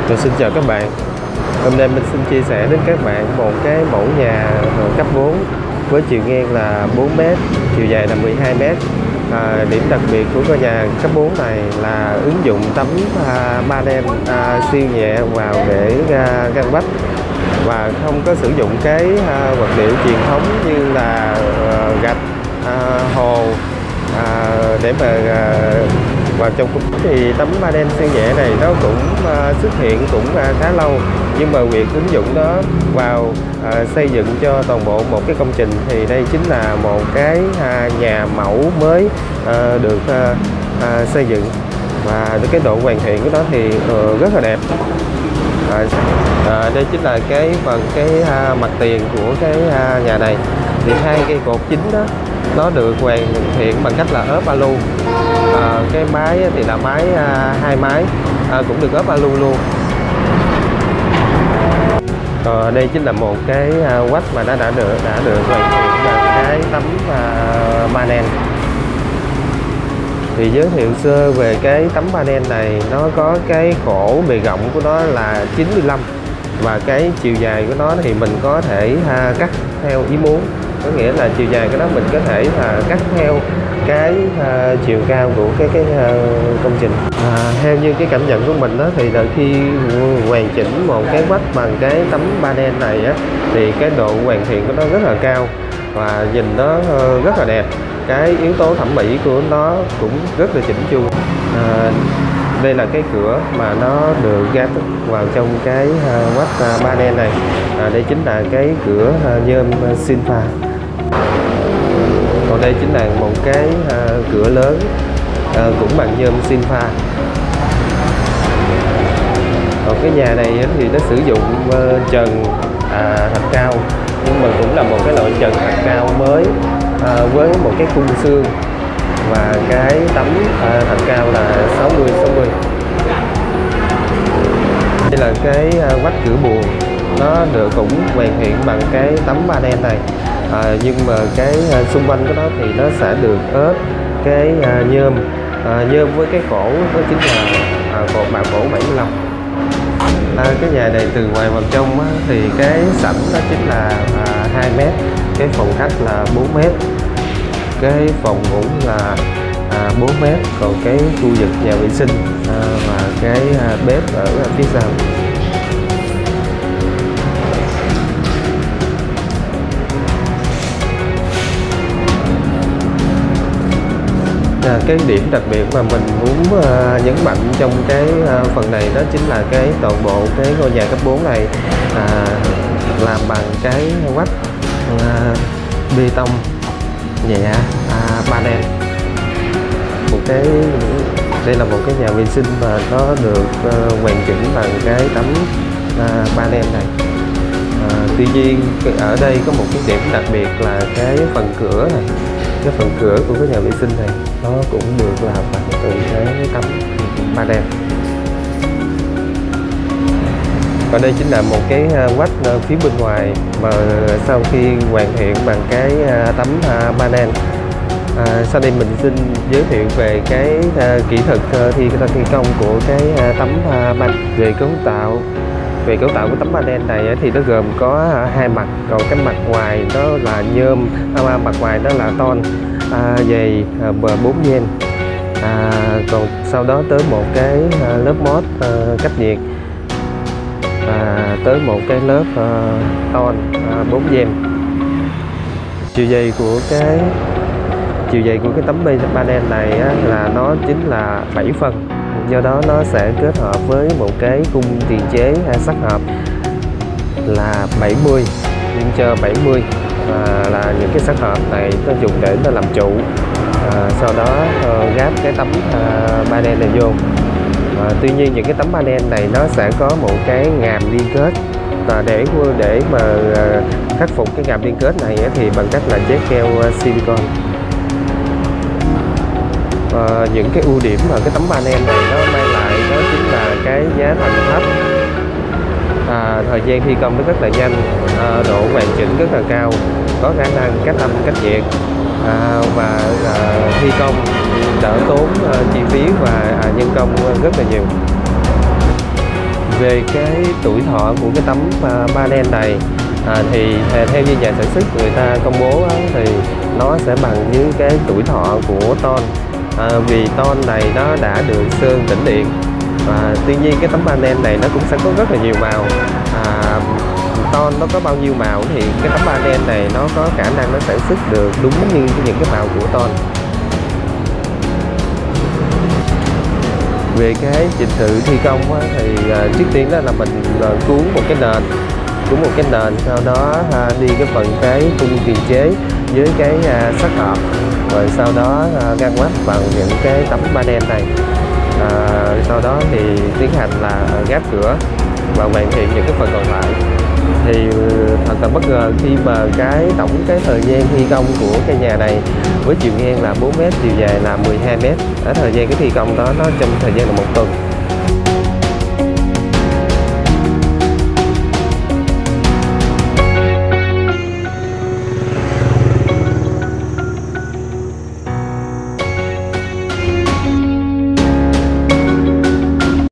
Xin chào các bạn. Hôm nay mình xin chia sẻ đến các bạn một cái mẫu nhà cấp 4 với chiều ngang là 4 m, chiều dài là 12 m. Điểm đặc biệt của ngôi nhà cấp 4 này là ứng dụng tấm panel siêu nhẹ vào để ngăn vách và không có sử dụng cái vật liệu truyền thống như là gạch, hồ để mà vào trong cung. Thì tấm panel siêu nhẹ này nó cũng xuất hiện cũng khá lâu, nhưng mà việc ứng dụng nó vào xây dựng cho toàn bộ một cái công trình thì đây chính là một cái nhà mẫu mới được xây dựng, và cái độ hoàn thiện của nó thì rất là đẹp. Đây chính là cái phần mặt tiền của cái nhà này. Thì hai cây cột chính đó nó được hoàn thiện bằng cách là ốp alu. Cái mái thì là mái hai mái cũng được ốp alu luôn. Đây chính là một cái quách mà nó đã được hoàn thiện bằng cái tấm panel. Thì giới thiệu sơ về cái tấm panel này, nó có cái khổ bề rộng của nó là 95 và cái chiều dài của nó thì mình có thể cắt theo ý muốn. Có nghĩa là chiều dài của nó mình có thể cắt theo cái chiều cao của cái công trình. Theo như cái cảm nhận của mình đó, thì là khi hoàn chỉnh một cái vách bằng cái tấm panel này á, thì cái độ hoàn thiện của nó rất là cao và nhìn nó rất là đẹp. Cái yếu tố thẩm mỹ của nó cũng rất là chỉnh chu. Đây là cái cửa mà nó được gắn vào trong cái vách panel này. Đây chính là cái cửa nhôm Sinpha. Còn đây chính là một cái cửa lớn cũng bằng nhôm Sinpha. Còn cái nhà này thì nó sử dụng trần thạch cao, nhưng mà cũng là một cái loại trần thạch cao mới với một cái khung xương và cái tấm thạch cao là 60. Đây là cái vách cửa buồng, nó được cũng hoàn thiện bằng cái tấm panel này. Nhưng mà cái xung quanh của nó thì nó sẽ được ốp cái nhôm với cái khổ đó chính là cột bạc khổ 75. Cái nhà này từ ngoài vào trong thì cái sảnh đó chính là 2 m, cái phòng khách là 4 m, cái phòng ngủ là 4 m, còn cái khu vực nhà vệ sinh và cái bếp ở phía sau. Cái điểm đặc biệt mà mình muốn nhấn mạnh trong cái phần này đó chính là cái toàn bộ cái ngôi nhà cấp 4 này làm bằng cái vách bê tông nhẹ panel. Đây là một cái nhà vệ sinh mà nó được hoàn chỉnh bằng cái tấm panel này. Tuy nhiên ở đây có một cái điểm đặc biệt là cái phần cửa này. Cái phần cửa của cái nhà vệ sinh này nó cũng được làm bằng từ cái tấm panel. Và đây chính là một cái vách phía bên ngoài mà sau khi hoàn thiện bằng cái tấm panel. Sau đây mình xin giới thiệu về cái kỹ thuật thi công của cái tấm panel. Về cấu tạo của tấm panel này thì nó gồm có hai mặt, còn cái mặt ngoài đó là nhôm, mặt ngoài đó là ton dày 4 gen. Còn sau đó tới một cái lớp mốt cách nhiệt, tới một cái lớp ton 4 gen. Chiều dày của cái tấm panel này là nó chính là 7 phân. Do đó nó sẽ kết hợp với một cái khung tiền chế sắt hợp là 70 nhưng cho 70, là những cái sắt hợp này nó dùng để nó làm trụ. Sau đó gáp cái tấm panel này vô. Tuy nhiên những cái tấm panel này nó sẽ có một cái ngàm liên kết, và để mà khắc phục cái ngàm liên kết này thì bằng cách là chế keo silicon. Những cái ưu điểm mà cái tấm panel này nó mang lại đó chính là cái giá thành thấp, thời gian thi công nó rất là nhanh, độ hoàn chỉnh rất là cao, có khả năng cách âm cách nhiệt, và thi công đỡ tốn chi phí và nhân công rất là nhiều. Về cái tuổi thọ của cái tấm panel này thì theo như nhà sản xuất người ta công bố thì nó sẽ bằng với cái tuổi thọ của ton, vì ton này nó đã được sơn tĩnh điện. Tuy nhiên cái tấm panel này nó cũng sẽ có rất là nhiều màu. Ton nó có bao nhiêu màu thì cái tấm panel này nó có khả năng nó sản xuất được đúng như những cái màu của ton. Về cái trình tự thi công thì trước tiên đó là mình cuốn một cái nền, sau đó đi cái phần cái khung tiền chế với cái sắt hợp, rồi sau đó gắn mắt vào những cái tấm panel này. Sau đó thì tiến hành là gáp cửa và hoàn thiện những cái phần còn lại. Thì thật là bất ngờ khi mà tổng cái thời gian thi công của căn nhà này với chiều ngang là 4 m, chiều dài là 12 m, ở thời gian cái thi công đó nó trong thời gian là 1 tuần.